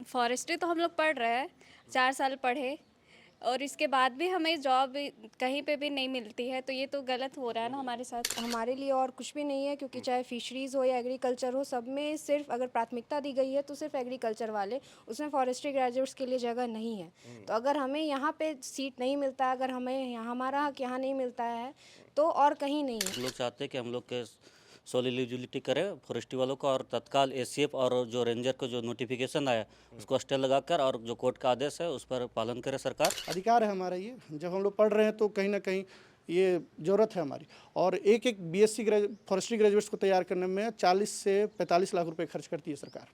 Forestry तो हम लोग पढ़ रहे हैं, 4 साल पढ़े और इसके बाद भी हमें जॉब कहीं पे भी नहीं मिलती है, तो ये तो गलत हो रहा है ना हमारे साथ। हमारे लिए और कुछ भी नहीं है, क्योंकि चाहे फिशरीज़ हो या एग्रीकल्चर हो, सब में सिर्फ अगर प्राथमिकता दी गई है तो सिर्फ एग्रीकल्चर वाले, उसमें फॉरेस्ट्री ग्रेजुएट्स के लिए जगह नहीं है। तो अगर हमें यहाँ पे सीट नहीं मिलता है, अगर हमें हमारा हक यहाँ नहीं मिलता है, तो और कहीं नहीं है। हम लोग चाहते हैं कि हम लोग के सोल एलिजिबिलिटी करें फॉरेस्ट्री वालों को, और तत्काल एसीएफ और जो रेंजर को जो नोटिफिकेशन आया उसको स्टे लगाकर, और जो कोर्ट का आदेश है उस पर पालन करे सरकार। अधिकार है हमारा ये। जब हम लोग पढ़ रहे हैं तो कहीं ना कहीं ये ज़रूरत है हमारी। और एक एक बीएससी फॉरेस्ट्री ग्रेजुएट्स को तैयार करने में 40 से 45 लाख रुपए खर्च करती है सरकार,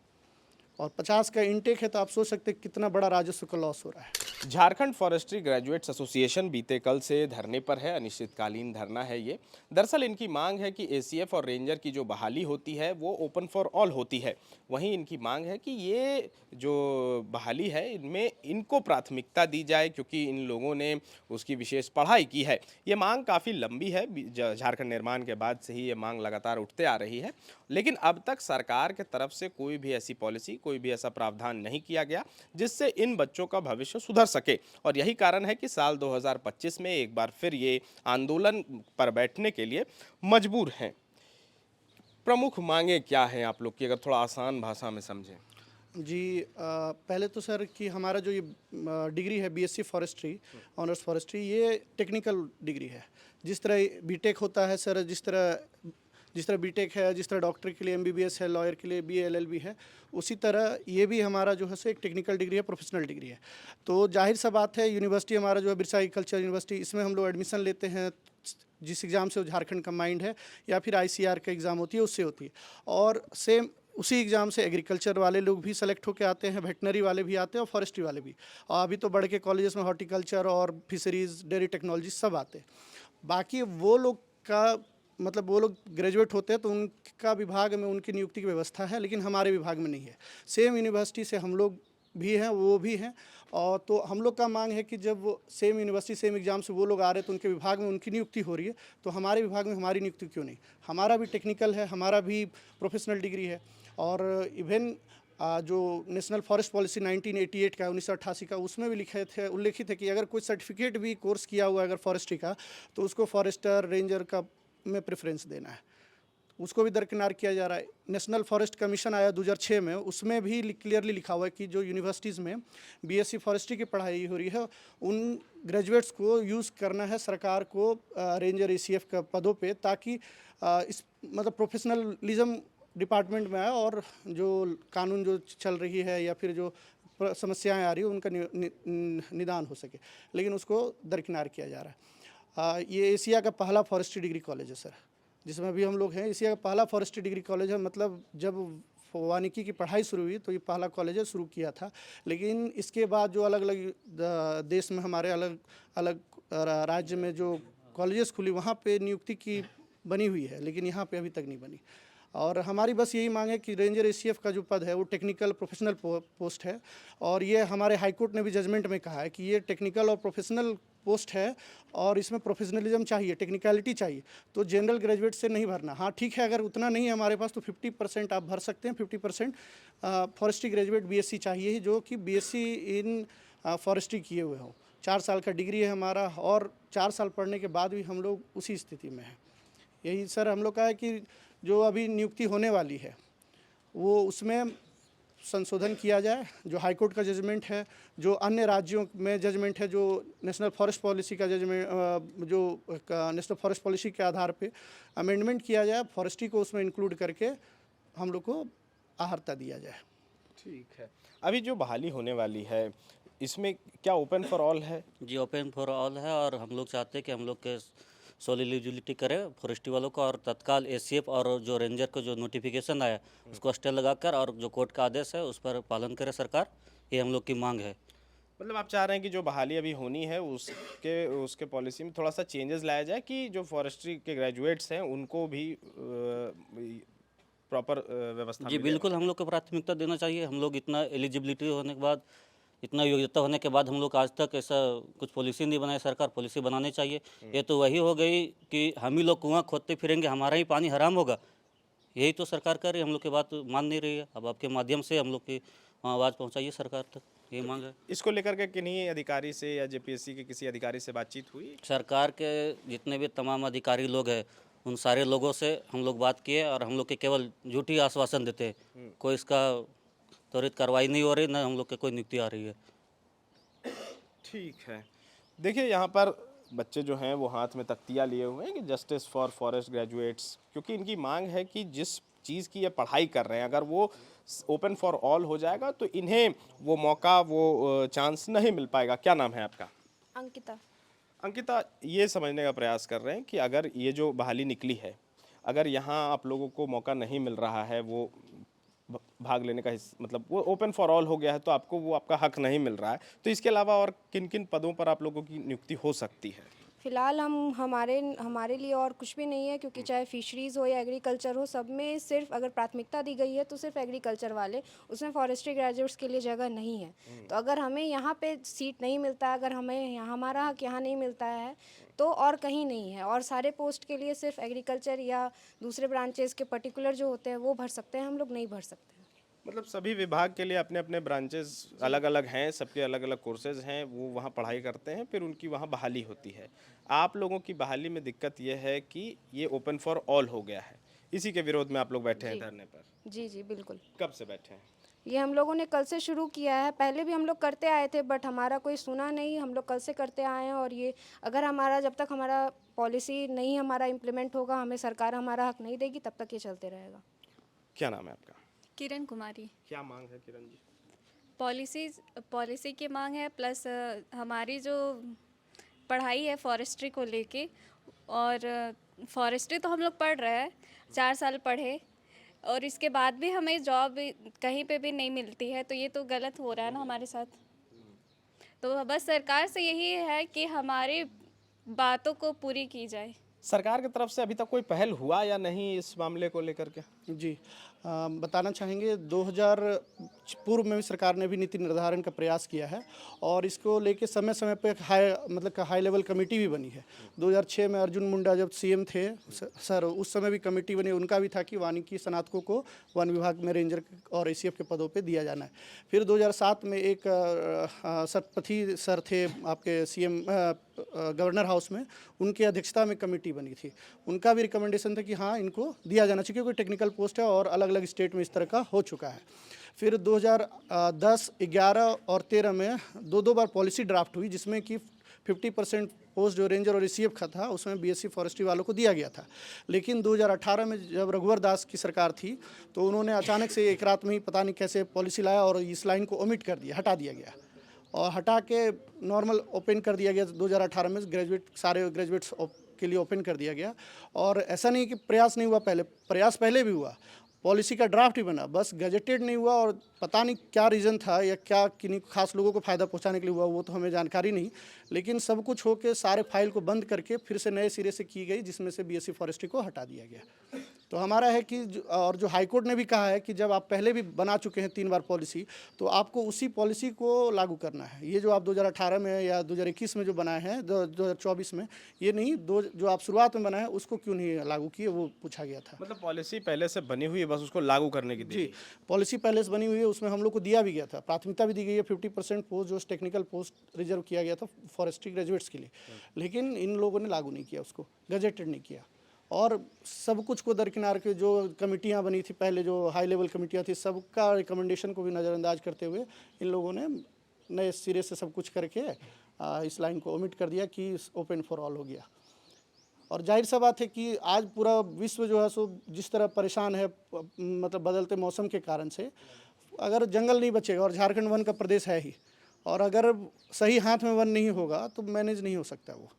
और 50 का इनटेक है, तो आप सोच सकते हैं कितना बड़ा राजस्व का लॉस हो रहा है। झारखंड फॉरेस्ट्री ग्रेजुएट्स एसोसिएशन बीते कल से धरने पर है। अनिश्चितकालीन धरना है ये। दरअसल इनकी मांग है कि एसीएफ और रेंजर की जो बहाली होती है वो ओपन फॉर ऑल होती है। वहीं इनकी मांग है कि ये जो बहाली है इनमें इनको प्राथमिकता दी जाए, क्योंकि इन लोगों ने उसकी विशेष पढ़ाई की है। ये मांग काफ़ी लंबी है, झारखंड निर्माण के बाद से ही ये मांग लगातार उठते आ रही है, लेकिन अब तक सरकार के तरफ से कोई भी ऐसी पॉलिसी, कोई भी ऐसा प्रावधान नहीं किया गया जिससे इन बच्चों का भविष्य सुधर सके। और यही कारण है कि साल 2025 में एक बार फिर ये आंदोलन पर बैठने के लिए मजबूर हैं। प्रमुख मांगे क्या हैं आप लोग की, अगर थोड़ा आसान भाषा में समझें? जी, पहले तो सर कि हमारा जो ये डिग्री है बीएससी फॉरेस्ट्री, ऑनर्स फॉरेस्ट्री, ये टेक्निकल डिग्री है। जिस तरह बीटेक होता है सर, जिस तरह बीटेक है, जिस तरह डॉक्टर के लिए एमबीबीएस है, लॉयर के लिए बीए एलएलबी है, उसी तरह ये भी हमारा जो है सो एक टेक्निकल डिग्री है, प्रोफेशनल डिग्री है। तो जाहिर सा बात है, यूनिवर्सिटी हमारा जो है बिरसा एग्रीकल्चर यूनिवर्सिटी, इसमें हम लोग एडमिशन लेते हैं जिस एग्ज़ाम से वो झारखंड कंबाइंड है, या फिर आईसीआर का एग्ज़ाम होती है उससे होती है। और सेम उसी एग्ज़ाम से एग्रीकल्चर वाले लोग भी सेलेक्ट होकर आते हैं, वेटनरी वाले भी आते हैं और फॉरेस्ट्री वाले भी। और अभी तो बढ़ के कॉलेजेस में हॉर्टिकल्चर और फिशरीज़, डेयरी टेक्नोलॉजी सब आते हैं। बाकी वो लोग का मतलब वो लोग ग्रेजुएट होते हैं तो उनका विभाग में उनकी नियुक्ति की व्यवस्था है, लेकिन हमारे विभाग में नहीं है। सेम यूनिवर्सिटी से हम लोग भी हैं, वो भी हैं। और तो हम लोग का मांग है कि जब वो सेम यूनिवर्सिटी सेम एग्ज़ाम से वो लोग आ रहे हैं तो उनके विभाग में उनकी नियुक्ति हो रही है, तो हमारे विभाग में हमारी नियुक्ति क्यों नहीं? हमारा भी टेक्निकल है, हमारा भी प्रोफेशनल डिग्री है। और इवन जो नेशनल फॉरेस्ट पॉलिसी 1988 का 1988 का, उसमें भी उल्लेखित है कि अगर कोई सर्टिफिकेट भी कोर्स किया हुआ है अगर फॉरेस्ट्री का, तो उसको फॉरेस्टर रेंजर का में प्रेफरेंस देना है, उसको भी दरकिनार किया जा रहा है। नेशनल फॉरेस्ट कमीशन आया 2006 में, उसमें भी क्लियरली लिखा हुआ है कि जो यूनिवर्सिटीज़ में बीएससी फॉरेस्ट्री की पढ़ाई हो रही है, उन ग्रेजुएट्स को यूज़ करना है सरकार को रेंजर एसीएफ का पदों पे, ताकि इस मतलब प्रोफेशनलिज्म डिपार्टमेंट में आए और जो कानून जो चल रही है या फिर जो समस्याएं आ रही है उनका निदान हो सके, लेकिन उसको दरकिनार किया जा रहा है। ये एशिया का पहला फॉरेस्ट्री डिग्री कॉलेज है सर, जिसमें भी हम लोग हैं। एशिया का पहला फॉरेस्ट्री डिग्री कॉलेज है, मतलब जब वानिकी की पढ़ाई शुरू हुई तो ये पहला कॉलेज है, शुरू किया था। लेकिन इसके बाद जो अलग अलग देश में हमारे अलग अलग राज्य में जो कॉलेजेस खुली, वहाँ पे नियुक्ति की बनी हुई है, लेकिन यहाँ पे अभी तक नहीं बनी। और हमारी बस यही मांग है कि रेंजर एसीएफ का जो पद है वो टेक्निकल प्रोफेशनल पोस्ट है, और ये हमारे हाईकोर्ट ने भी जजमेंट में कहा है कि ये टेक्निकल और प्रोफेशनल पोस्ट है, और इसमें प्रोफेशनलिज्म चाहिए, टेक्निकलिटी चाहिए, तो जनरल ग्रेजुएट से नहीं भरना। हाँ ठीक है, अगर उतना नहीं है हमारे पास तो 50% आप भर सकते हैं। 50% फॉरेस्ट्री ग्रेजुएट बीएससी चाहिए ही, जो कि बीएससी इन फॉरेस्ट्री किए हुए हों। 4 साल का डिग्री है हमारा, और 4 साल पढ़ने के बाद भी हम लोग उसी स्थिति में हैं। यही सर हम लोग का है कि जो अभी नियुक्ति होने वाली है वो उसमें संशोधन किया जाए। जो हाईकोर्ट का जजमेंट है, जो अन्य राज्यों में जजमेंट है, जो नेशनल फॉरेस्ट पॉलिसी का जजमेंट, जो नेशनल फॉरेस्ट पॉलिसी के आधार पे अमेंडमेंट किया जाए, फॉरेस्ट्री को उसमें इंक्लूड करके हम लोग को अहर्ता दिया जाए। ठीक है। अभी जो बहाली होने वाली है इसमें क्या ओपन फॉर ऑल है? जी ओपन फॉर ऑल है, और हम लोग चाहते हैं कि हम लोग के सोल एलिजिबिलिटी करें फॉरेस्ट्री वालों को, और तत्काल एसीएफ और जो रेंजर को जो नोटिफिकेशन आया उसको स्टे लगाकर, और जो कोर्ट का आदेश है उस पर पालन करे सरकार। ये हम लोग की मांग है। मतलब आप चाह रहे हैं कि जो बहाली अभी होनी है उसके पॉलिसी में थोड़ा सा चेंजेस लाया जाए, कि जो फॉरेस्ट्री के ग्रेजुएट्स हैं उनको भी प्रॉपर व्यवस्था जी मिले? बिल्कुल, हम लोग को प्राथमिकता देना चाहिए। हम लोग इतना एलिजिबिलिटी होने के बाद, इतना योग्यता होने के बाद हम लोग आज तक ऐसा कुछ पॉलिसी नहीं बनाई। सरकार पॉलिसी बनानी चाहिए। ये तो वही हो गई कि हम ही लोग कुआं खोदते फिरेंगे, हमारा ही पानी हराम होगा। यही तो सरकार कर रही है, हम लोग की बात मान नहीं रही है। अब आपके माध्यम से हम लोग की हम आवाज़ पहुंचाइए सरकार तक, ये मांग है। इसको लेकर के किन्हीं अधिकारी से या जेपीएससी के किसी अधिकारी से बातचीत हुई? सरकार के जितने भी तमाम अधिकारी लोग हैं उन सारे लोगों से हम लोग बात किए और हम लोग के केवल झूठी आश्वासन देते हैं, कोई इसका त्वरित कार्रवाई नहीं हो रही, न हम लोग के कोई नियुक्ति आ रही है। ठीक है। देखिए यहाँ पर बच्चे जो हैं वो हाथ में तख्तियाँ लिए हुए हैं कि जस्टिस फॉर फॉरेस्ट ग्रेजुएट्स, क्योंकि इनकी मांग है कि जिस चीज़ की ये पढ़ाई कर रहे हैं अगर वो ओपन फॉर ऑल हो जाएगा तो इन्हें वो मौका, वो चांस नहीं मिल पाएगा। क्या नाम है आपका? अंकिता। अंकिता, ये समझने का प्रयास कर रहे हैं कि अगर ये जो बहाली निकली है, अगर यहाँ आप लोगों को मौका नहीं मिल रहा है, वो भाग लेने का मतलब वो ओपन फॉर ऑल हो गया है तो आपको वो आपका हक नहीं मिल रहा है, तो इसके अलावा और किन किन पदों पर आप लोगों की नियुक्ति हो सकती है? फ़िलहाल हमारे लिए और कुछ भी नहीं है, क्योंकि चाहे फिशरीज़ हो या एग्रीकल्चर हो, सब में सिर्फ अगर प्राथमिकता दी गई है तो सिर्फ एग्रीकल्चर वाले, उसमें फॉरेस्ट्री ग्रेजुएट्स के लिए जगह नहीं है। तो अगर हमें यहाँ पे सीट नहीं मिलता है, अगर हमें हमारा हक यहाँ नहीं मिलता है तो और कहीं नहीं है, और सारे पोस्ट के लिए सिर्फ एग्रीकल्चर या दूसरे ब्रांचेस के पर्टिकुलर जो होते हैं वो भर सकते हैं, हम लोग नहीं भर सकते। मतलब सभी विभाग के लिए अपने अपने ब्रांचेस अलग अलग हैं, सबके अलग अलग कोर्सेज हैं, वो वहाँ पढ़ाई करते हैं, फिर उनकी वहाँ बहाली होती है। आप लोगों की बहाली में दिक्कत ये है कि ये ओपन फॉर ऑल हो गया है, इसी के विरोध में आप लोग बैठे हैं धरने पर? जी जी बिल्कुल। कब से बैठे हैं? ये हम लोगों ने कल से शुरू किया है, पहले भी हम लोग करते आए थे बट हमारा कोई सुना नहीं, हम लोग कल से करते आए हैं। और ये अगर हमारा जब तक हमारा पॉलिसी नहीं हमारा इम्प्लीमेंट होगा, हमें सरकार हमारा हक नहीं देगी, तब तक ये चलते रहेगा। क्या नाम है आपका? किरण कुमारी। क्या मांग है किरण जी? पॉलिसी की मांग है, प्लस हमारी जो पढ़ाई है फॉरेस्ट्री को लेके, और फॉरेस्ट्री तो हम लोग पढ़ रहे हैं, 4 साल पढ़े, और इसके बाद भी हमें जॉब कहीं पे भी नहीं मिलती है, तो ये तो गलत हो रहा है ना हमारे साथ। तो बस सरकार से यही है कि हमारी बातों को पूरी की जाए। सरकार की तरफ से अभी तक कोई पहल हुआ या नहीं इस मामले को लेकर के? जी, बताना चाहेंगे 2000 पूर्व में भी सरकार ने भी नीति निर्धारण का प्रयास किया है और इसको लेके समय समय पे हाई लेवल कमेटी भी बनी है। 2006 में अर्जुन मुंडा जब सीएम थे सर, उस समय भी कमेटी बनी, उनका भी था कि वानिकी स्नातकों को वन विभाग में रेंजर और एसीएफ के पदों पे दिया जाना है। फिर 2007 में एक सतपथी सर थे आपके सीएम गवर्नर हाउस में, उनकी अध्यक्षता में कमेटी बनी थी, उनका भी रिकमेंडेशन था कि हाँ इनको दिया जाना चाहिए, क्योंकि कोई टेक्निकल पोस्ट है और अलग अलग स्टेट में इस तरह का हो चुका है। फिर 2010, 11 और 13 में दो बार पॉलिसी ड्राफ्ट हुई, जिसमें कि 50% पोस्ट जो रेंजर और एसीएफ का था उसमें बीएससी फॉरेस्ट्री वालों को दिया गया था। लेकिन 2018 में जब रघुवर दास की सरकार थी तो उन्होंने अचानक से एक रात में ही पता नहीं कैसे पॉलिसी लाया और इस लाइन को ओमिट कर दिया, हटा दिया गया और हटा के नॉर्मल ओपन कर दिया गया। 2018 में सारे ग्रेजुएट्स के लिए ओपन कर दिया गया। और ऐसा नहीं कि प्रयास नहीं हुआ, प्रयास पहले भी हुआ, पॉलिसी का ड्राफ्ट ही बना, बस गजेटेड नहीं हुआ। और पता नहीं क्या रीज़न था या क्या किन्हीं खास लोगों को फ़ायदा पहुंचाने के लिए हुआ, वो तो हमें जानकारी नहीं। लेकिन सब कुछ होके सारे फाइल को बंद करके फिर से नए सिरे से की गई, जिसमें से बीएससी फॉरेस्ट्री को हटा दिया गया। तो हमारा है कि और जो हाई कोर्ट ने भी कहा है कि जब आप पहले भी बना चुके हैं 3 बार पॉलिसी, तो आपको उसी पॉलिसी को लागू करना है। ये जो आप 2018 में या 2021 में जो बनाए हैं, 2024 में, ये नहीं, जो आप शुरुआत में बनाए हैं उसको क्यों नहीं लागू किए, वो पूछा गया था। मतलब पॉलिसी पहले से बनी हुई है, बस उसको लागू करने की जी, पॉलिसी पहले से बनी हुई है, उसमें हम लोग को दिया भी गया था, प्राथमिकता भी दी गई है। 50% पोस्ट जो टेक्निकल पोस्ट रिजर्व किया गया था फॉरेस्ट्री ग्रेजुएट्स के लिए, लेकिन इन लोगों ने लागू नहीं किया, उसको गजेटेड नहीं किया। और सब कुछ को दरकिनार के जो कमेटियां बनी थी पहले, जो हाई लेवल कमेटियां थी, सबका रिकमेंडेशन को भी नज़रअंदाज करते हुए इन लोगों ने नए सिरे से सब कुछ करके इस लाइन को ओमिट कर दिया कि ओपन फॉर ऑल हो गया। और जाहिर सा बात है कि आज पूरा विश्व जो है सो जिस तरह परेशान है, मतलब बदलते मौसम के कारण से, अगर जंगल नहीं बचेगा, और झारखंड वन का प्रदेश है ही, और अगर सही हाथ में वन नहीं होगा तो मैनेज नहीं हो सकता वो।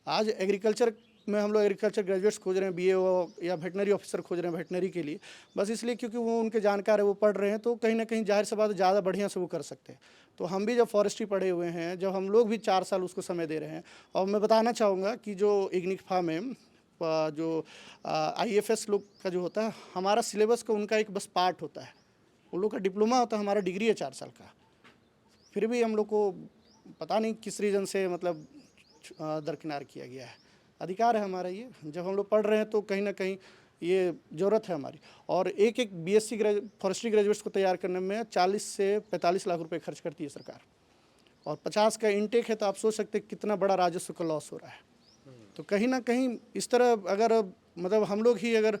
आज एग्रीकल्चर में हम लोग एग्रीकल्चर ग्रेजुएट्स खोज रहे हैं, बीएओ या वेटनरी ऑफिसर खोज रहे हैं वेटनरी के लिए, बस इसलिए क्योंकि वो उनके जानकार है, वो पढ़ रहे हैं, तो कहीं ना कहीं जाहिर सी बात ज़्यादा बढ़िया से वो कर सकते हैं। तो हम भी जब फॉरेस्ट्री पढ़े हुए हैं, जब हम लोग भी 4 साल उसको समय दे रहे हैं। और मैं बताना चाहूँगा कि जो इग्निकफा में जो IFS लोग का जो होता है, हमारा सिलेबस का उनका एक बस पार्ट होता है, उन लोग का डिप्लोमा होता है, हमारा डिग्री है 4 साल का। फिर भी हम लोग को पता नहीं किस रीज़न से मतलब दरकिनार किया गया है। अधिकार है हमारा ये, जब हम लोग पढ़ रहे हैं तो कहीं ना कहीं ये ज़रूरत है हमारी। और एक एक बीएससी फॉरेस्ट्री ग्रेजुएट्स को तैयार करने में 40 से 45 लाख रुपए खर्च करती है सरकार, और 50 का इनटेक है, तो आप सोच सकते हैं कितना बड़ा राजस्व का लॉस हो रहा है। तो कहीं ना कहीं इस तरह अगर मतलब हम लोग ही अगर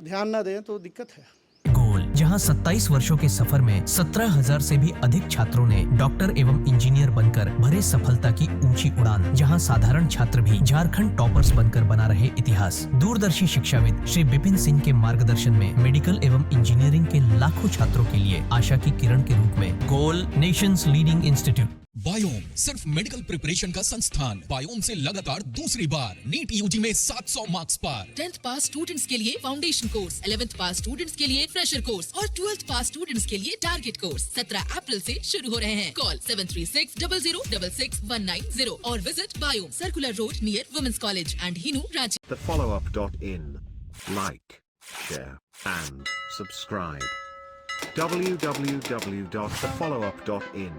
ध्यान ना दें तो दिक्कत है। गोल, जहां 27 वर्षों के सफर में 17,000 से भी अधिक छात्रों ने डॉक्टर एवं इंजीनियर बनकर भरे सफलता की ऊंची उड़ान, जहां साधारण छात्र भी झारखंड टॉपर्स बनकर बना रहे इतिहास। दूरदर्शी शिक्षाविद श्री विपिन सिंह के मार्गदर्शन में मेडिकल एवं इंजीनियरिंग के लाखों छात्रों के लिए आशा की किरण के रूप में गोल, नेशंस लीडिंग इंस्टीट्यूट। बायोम सिर्फ मेडिकल प्रिपरेशन का संस्थान। बायोम से लगातार दूसरी बार नीट यूजी में 700 मार्क्स पार। 10th पास स्टूडेंट्स के लिए फाउंडेशन कोर्स, 11th पास स्टूडेंट्स के लिए फ्रेशर कोर्स और 12th पास स्टूडेंट्स के लिए टारगेट कोर्स 17 अप्रैल से शुरू हो रहे हैं। कॉल 7360066190 और visit Biome, circular road near women's college and Hinoo, Ranchi. thefollowup.in. Like, share and subscribe. www.thefollowup.in